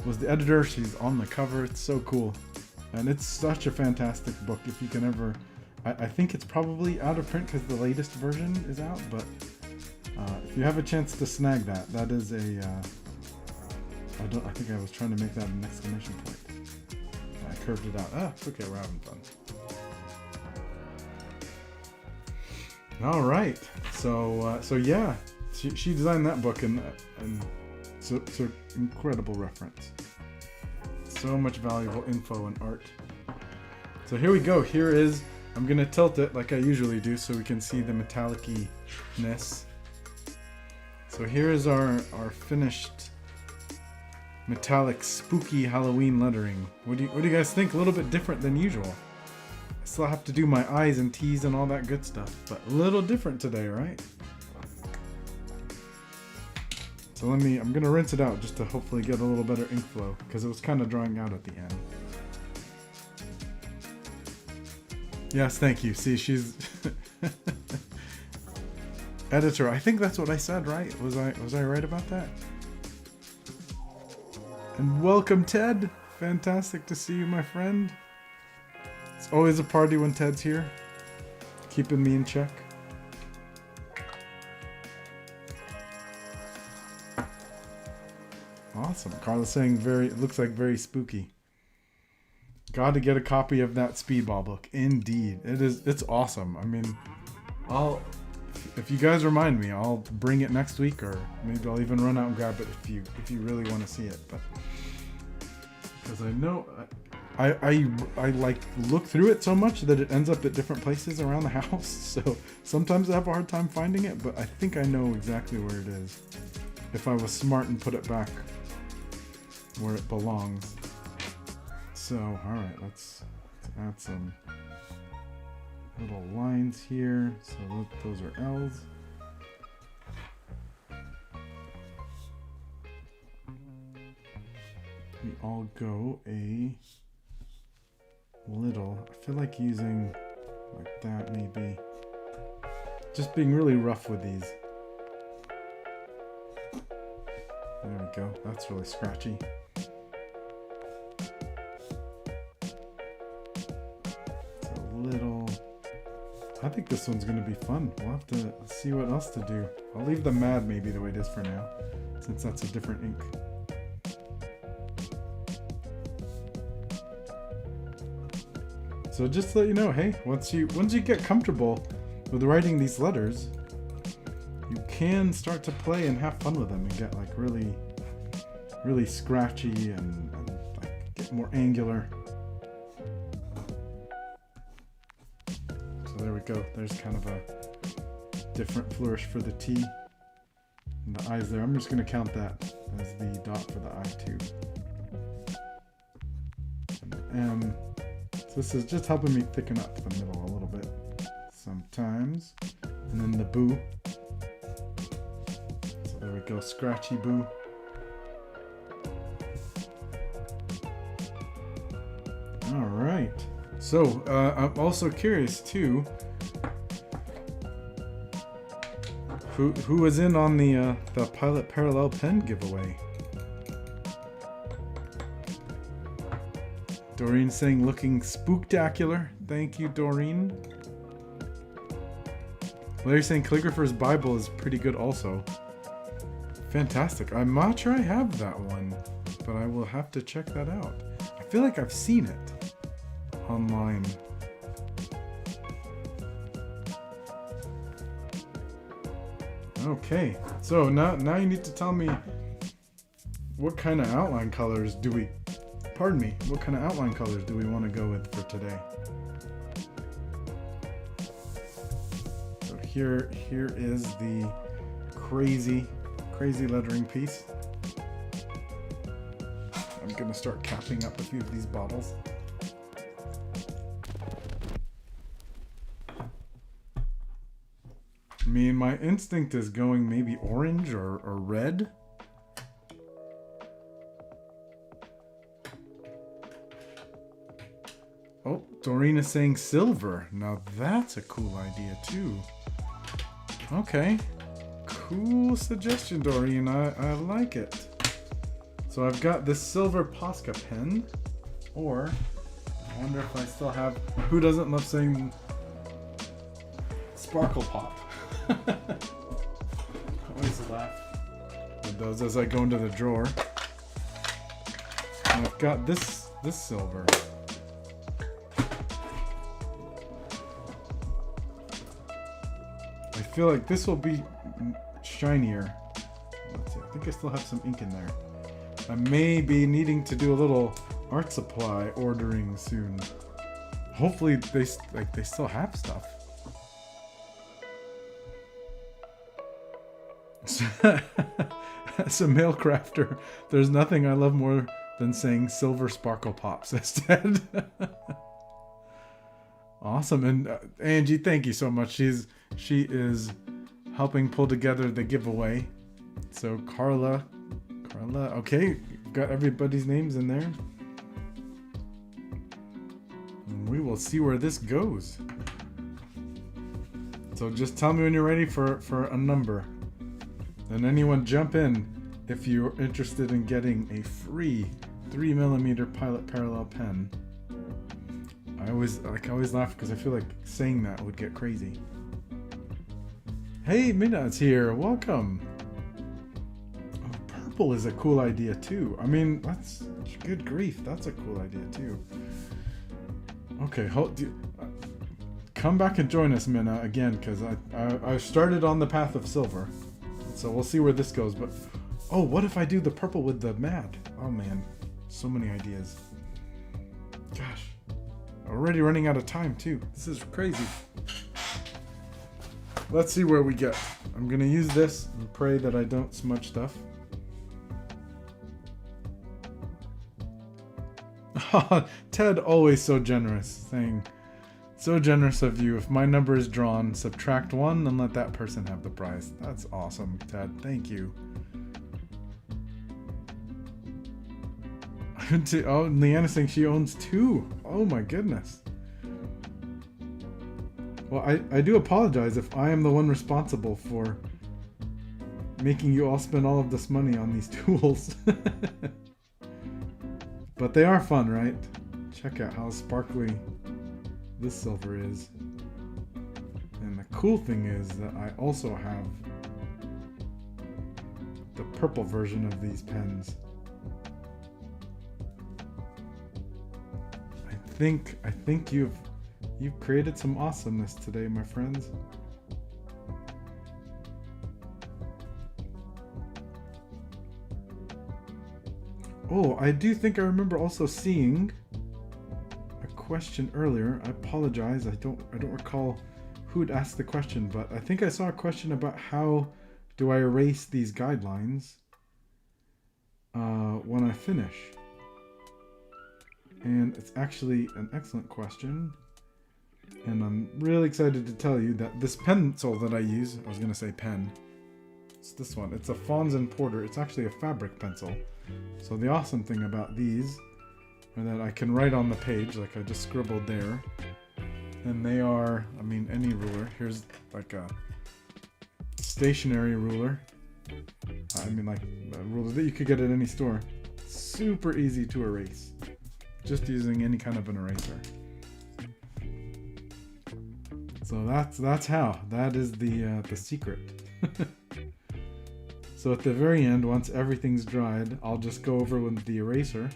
was the editor. She's on the cover. It's so cool. And it's such a fantastic book. If you can ever... I think it's probably out of print because the latest version is out, but if you have a chance to snag that, that is a... I think I was trying to make that an exclamation point. I curved it out. It's okay, we're having fun. All right, so yeah, she designed that book, and so incredible reference. So much valuable info and art. So here we go. Here is, I'm gonna tilt it like I usually do so we can see the metallic-ness. So here is our finished metallic spooky Halloween lettering. What do you guys think? A little bit different than usual. Still have to do my I's and T's and all that good stuff, but a little different today, right? So I'm gonna rinse it out just to hopefully get a little better ink flow, because it was kind of drying out at the end. Yes, thank you. See, she's editor. I think that's what I said, right? Was I right about that? And welcome, Ted. Fantastic to see you, my friend. It's always a party when Ted's here, keeping me in check. Awesome. Carla's saying it looks like very spooky. Got to get a copy of that Speedball book. Indeed. It's awesome. I mean, if you guys remind me, I'll bring it next week, or maybe I'll even run out and grab it if you really want to see it. But because I know I like look through it so much that it ends up at different places around the house. So sometimes I have a hard time finding it, but I think I know exactly where it is. If I was smart and put it back where it belongs. So, alright, let's add some little lines here. So those are L's. We all go a little. I feel like using like that maybe. Just being really rough with these. There we go. That's really scratchy. It's a little... I think this one's going to be fun. We'll have to see what else to do. I'll leave the mad maybe the way it is for now, since that's a different ink. So just to let you know, hey, once you get comfortable with writing these letters, you can start to play and have fun with them and get like really scratchy and like get more angular. So there we go. There's kind of a different flourish for the T and the I's there. I'm just going to count that as the dot for the I too. And the M. So this is just helping me thicken up the middle a little bit sometimes. And then the boo. So there we go, scratchy boo. All right. So I'm also curious too, who was in on the Pilot Parallel pen giveaway? Doreen saying looking spooktacular. Thank you, Doreen. Larry saying Calligrapher's Bible is pretty good also. Fantastic. I'm not sure I have that one, but I will have to check that out. I feel like I've seen it online. Okay, so now you need to tell me what kind of outline colors do we... Pardon me, what kind of outline colors do we want to go with for today? So here is the crazy lettering piece. I'm gonna start capping up a few of these bottles. I mean, my instinct is going maybe orange or red. Oh, Doreen is saying silver. Now that's a cool idea too. Okay. Cool suggestion, Doreen. I like it. So I've got this silver Posca pen. Or, I wonder if I still have... Who doesn't love saying Sparkle Pop? I always laugh with those as I go into the drawer. And I've got this silver. I feel like this will be shinier. Let's see, I think I still have some ink in there. I may be needing to do a little art supply ordering soon. Hopefully they still have stuff. As a male crafter, there's nothing I love more than saying silver sparkle pops instead. Awesome. And Angie, thank you so much. She is helping pull together the giveaway. So Carla, okay, got everybody's names in there. And we will see where this goes. So just tell me when you're ready for a number. And anyone jump in if you're interested in getting a free 3mm Pilot Parallel pen. I always laugh because I feel like saying that would get crazy. Hey, Midnight's here. Welcome. Oh, purple is a cool idea too. I mean, that's good grief. That's a cool idea too. Okay, come back and join us, Minna, again, because I started on the path of silver. So we'll see where this goes. But oh, what if I do the purple with the mad? Oh man, so many ideas. Gosh, already running out of time too. This is crazy. Let's see where we get. I'm gonna use this and pray that I don't smudge stuff. Ted, always so generous, saying, so generous of you. If my number is drawn, subtract 1 and let that person have the prize. That's awesome, Ted. Thank you. Oh, Leanna's saying she owns 2. Oh my goodness. Well, I do apologize if I am the one responsible for making you all spend all of this money on these tools. But they are fun, right? Check out how sparkly this silver is. And the cool thing is that I also have the purple version of these pens. I think you've created some awesomeness today, my friends. Oh, I do think I remember also seeing a question earlier. I apologize. I don't recall who'd asked the question, but I think I saw a question about how do I erase these guidelines when I finish. And it's actually an excellent question. And I'm really excited to tell you that this pencil that I use, I was going to say pen, it's this one. It's a Fons and Porter. It's actually a fabric pencil. So the awesome thing about these are that I can write on the page, like I just scribbled there. And they are, I mean, any ruler. Here's like a stationary ruler. I mean, like a ruler that you could get at any store. Super easy to erase, just using any kind of an eraser. So that's how. That is the secret. So at the very end, once everything's dried, I'll just go over with the eraser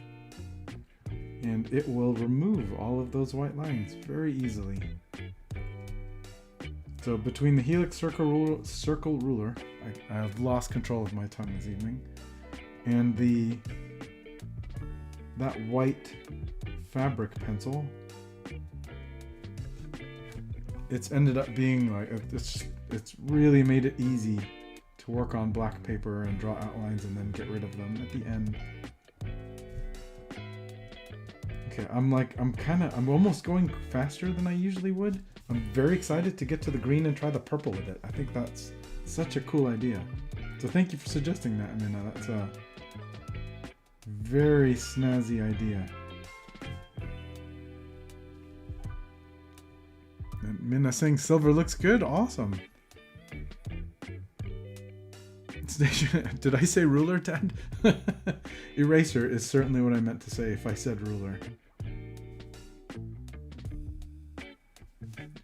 and it will remove all of those white lines very easily. So between the helix circle ruler, I have lost control of my tongue this evening, and that white fabric pencil, it's ended up being like, it's really made it easy to work on black paper and draw outlines and then get rid of them at the end. Okay, I'm almost going faster than I usually would. I'm very excited to get to the green and try the purple with it. I think that's such a cool idea. So thank you for suggesting that, Minna. That's a very snazzy idea. And Minna saying silver looks good. Awesome. Did I say ruler, Ted? Eraser is certainly what I meant to say if I said ruler.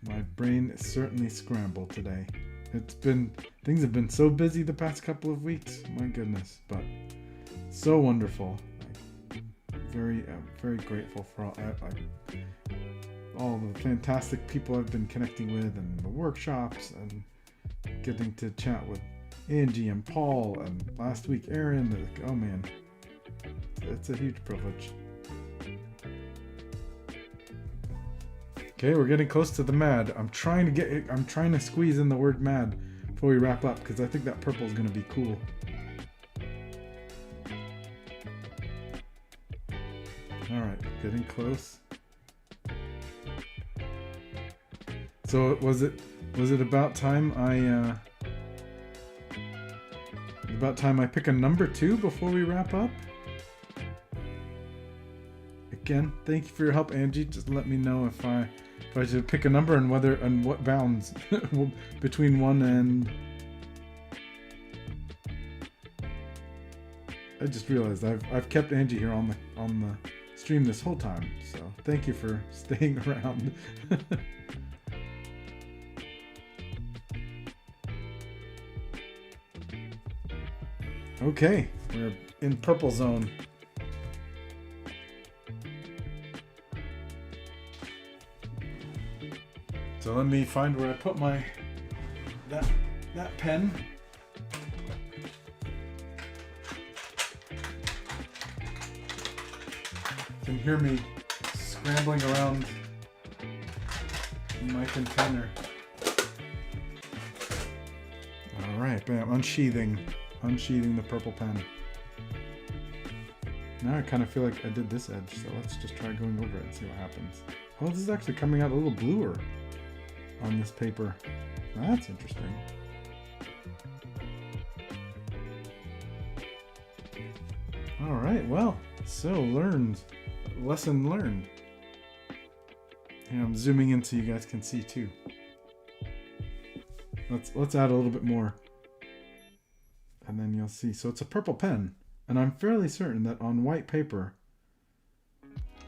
My brain is certainly scrambled today. Things have been so busy the past couple of weeks. My goodness, but so wonderful. Very grateful for all the fantastic people I've been connecting with, and the workshops, and getting to chat with Angie and Paul, and last week Aaron. Oh man, it's a huge privilege. Okay, we're getting close to the mad. I'm trying to squeeze in the word mad before we wrap up, because I think that purple is going to be cool. All right, getting close. So was it about time I pick a number 2 before we wrap up? Again, thank you for your help, Angie. Just let me know if I should pick a number and what bounds between 1 and. I just realized I've kept Angie here on the stream this whole time, so thank you for staying around. Okay, we're in purple zone. So let me find where I put that pen. You can hear me scrambling around my container. Alright, bam, unsheathing the purple pen. Now I kind of feel like I did this edge, so let's just try going over it and see what happens. Oh, this is actually coming out a little bluer on this paper. That's interesting. Alright, well, so lesson learned. Yeah, I'm zooming in so you guys can see too. Let's add a little bit more. And then you'll see. So it's a purple pen. And I'm fairly certain that on white paper,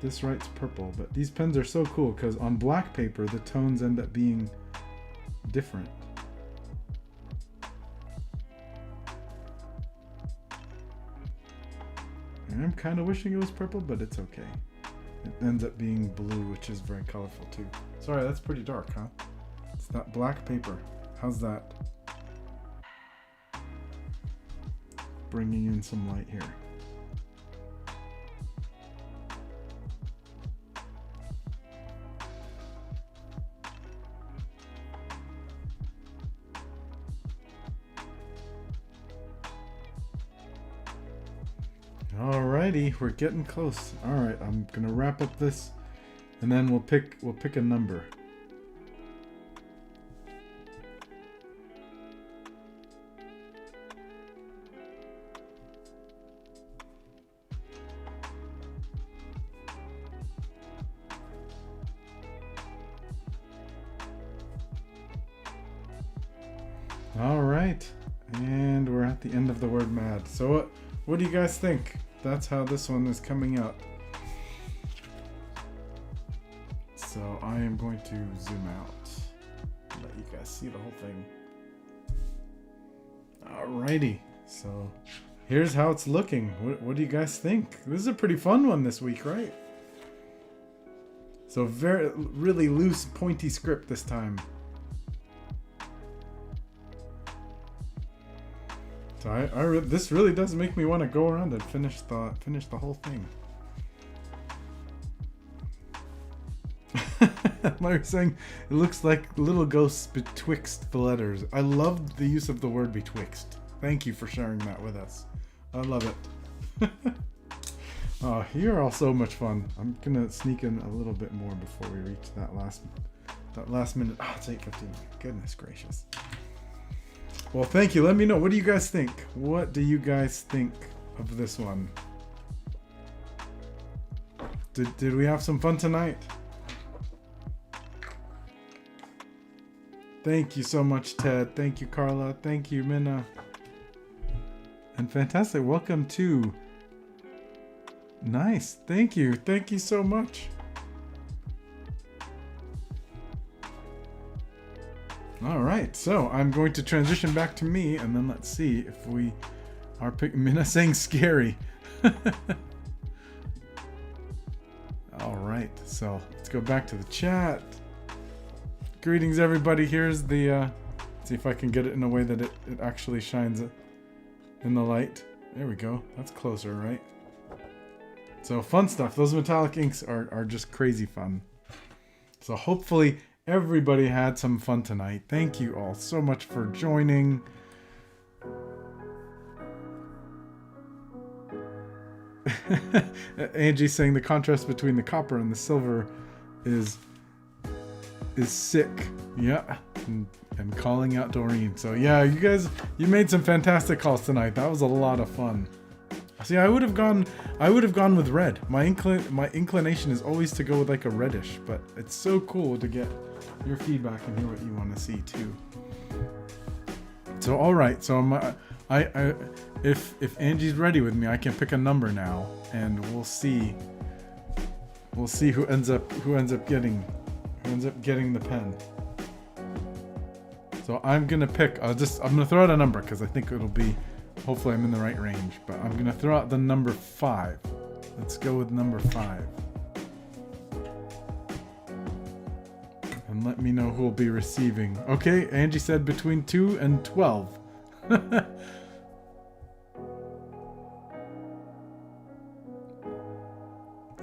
this writes purple. But these pens are so cool because on black paper, the tones end up being different. And I'm kind of wishing it was purple, but it's okay. It ends up being blue, which is very colorful too. Sorry, that's pretty dark, huh? It's that black paper. How's that? Bringing in some light here. Alrighty, we're getting close. Alright, I'm gonna wrap up this and then we'll pick a number. Alright, and we're at the end of the word mad. So what do you guys think? That's how this one is coming out. So I am going to zoom out, let you guys see the whole thing. Alrighty, so here's how it's looking. What do you guys think? This is a pretty fun one this week, right? So really loose, pointy script this time. So this really does make me want to go around and finish the whole thing. Larry's saying it looks like little ghosts betwixt the letters. I love the use of the word betwixt. Thank you for sharing that with us. I love it. Oh, you're all so much fun. I'm gonna sneak in a little bit more before we reach that last minute. Oh, it's 8:15. Goodness gracious. Well, thank you. Let me know. What do you guys think? What do you guys think of this one? Did we have some fun tonight? Thank you so much, Ted. Thank you, Carla. Thank you, Minna. And fantastic. Welcome to... Nice. Thank you. Thank you so much. All right, so I'm going to transition back to me, and then let's see if we are picking. Minna saying scary. All right, so let's go back to the chat. Greetings, everybody. Here's the. Let's see if I can get it in a way that it actually shines in the light. There we go. That's closer, right? So fun stuff. Those metallic inks are just crazy fun. So hopefully everybody had some fun tonight. Thank you all so much for joining. Angie saying the contrast between the copper and the silver is sick. Yeah. And calling out Doreen. So yeah, you made some fantastic calls tonight. That was a lot of fun. See, I would have gone with red. My inclination is always to go with like a reddish, but it's so cool to get your feedback and hear what you want to see too. So all right, so if Angie's ready with me, I can pick a number now, and we'll see who ends up getting the pen. So I'm gonna pick. I'm gonna throw out a number because I think it'll be. Hopefully I'm in the right range, but I'm gonna throw out the number 5. Let's go with number 5. And let me know who will be receiving. Okay, Angie said between 2 and 12.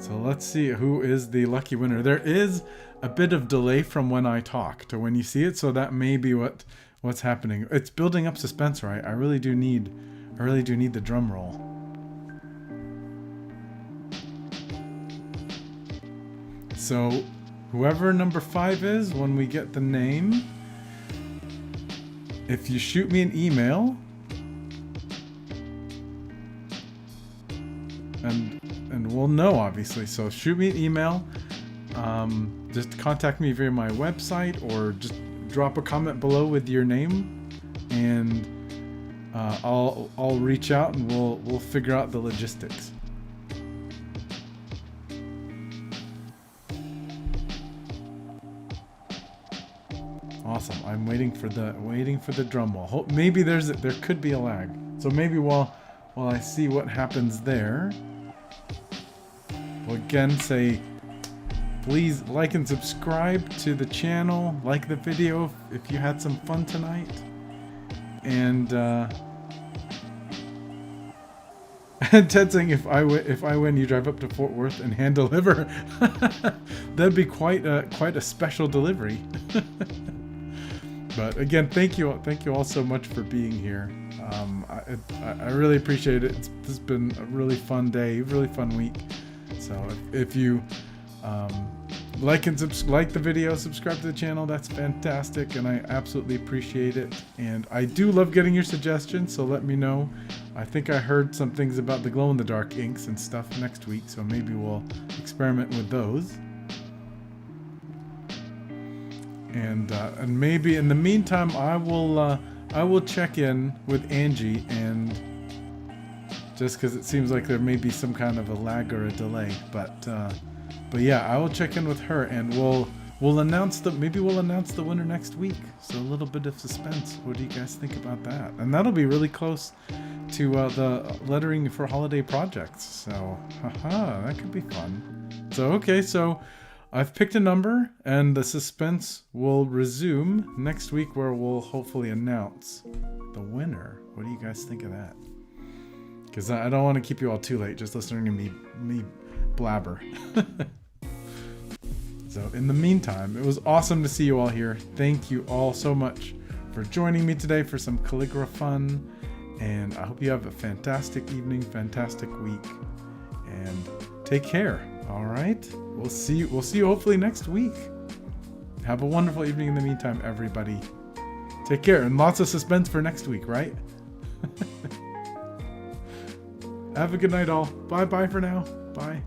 So let's see who is the lucky winner. There is a bit of delay from when I talk to when you see it, so that may be what's happening. It's building up suspense, right? I really do need the drum roll. So whoever number 5 is, when we get the name, if you shoot me an email and we'll know, obviously. So shoot me an email. Just contact me via my website or just drop a comment below with your name, and I'll reach out and we'll figure out the logistics. Awesome. I'm waiting for the drum roll. Maybe there could be a lag. So maybe while I see what happens there, we'll again say, please like and subscribe to the channel, like the video if you had some fun tonight. And Ted saying, if I win, you drive up to Fort Worth and hand deliver. That'd be quite a special delivery. But again, thank you all so much for being here. I really appreciate it. This has been a really fun day, really fun week. So if you like the video, subscribe to the channel, that's fantastic, and I absolutely appreciate it. And I do love getting your suggestions, so let me know. I think I heard some things about the glow-in-the-dark inks and stuff next week, so maybe we'll experiment with those. And maybe in the meantime, I will check in with Angie, and just because it seems like there may be some kind of a lag or a delay, but yeah, I will check in with her, and we'll announce the winner next week. So a little bit of suspense. What do you guys think about that? And that'll be really close to the lettering for holiday projects. So that could be fun. So okay, so I've picked a number, and the suspense will resume next week, where we'll hopefully announce the winner. What do you guys think of that? Because I don't want to keep you all too late just listening to me blabber. So in the meantime, it was awesome to see you all here. Thank you all so much for joining me today for some calligraphy fun, and I hope you have a fantastic evening, fantastic week, and take care. All right, we'll see you hopefully next week. Have a wonderful evening in the meantime, everybody. Take care, and lots of suspense for next week, right? Have a good night, all. Bye for now. Bye.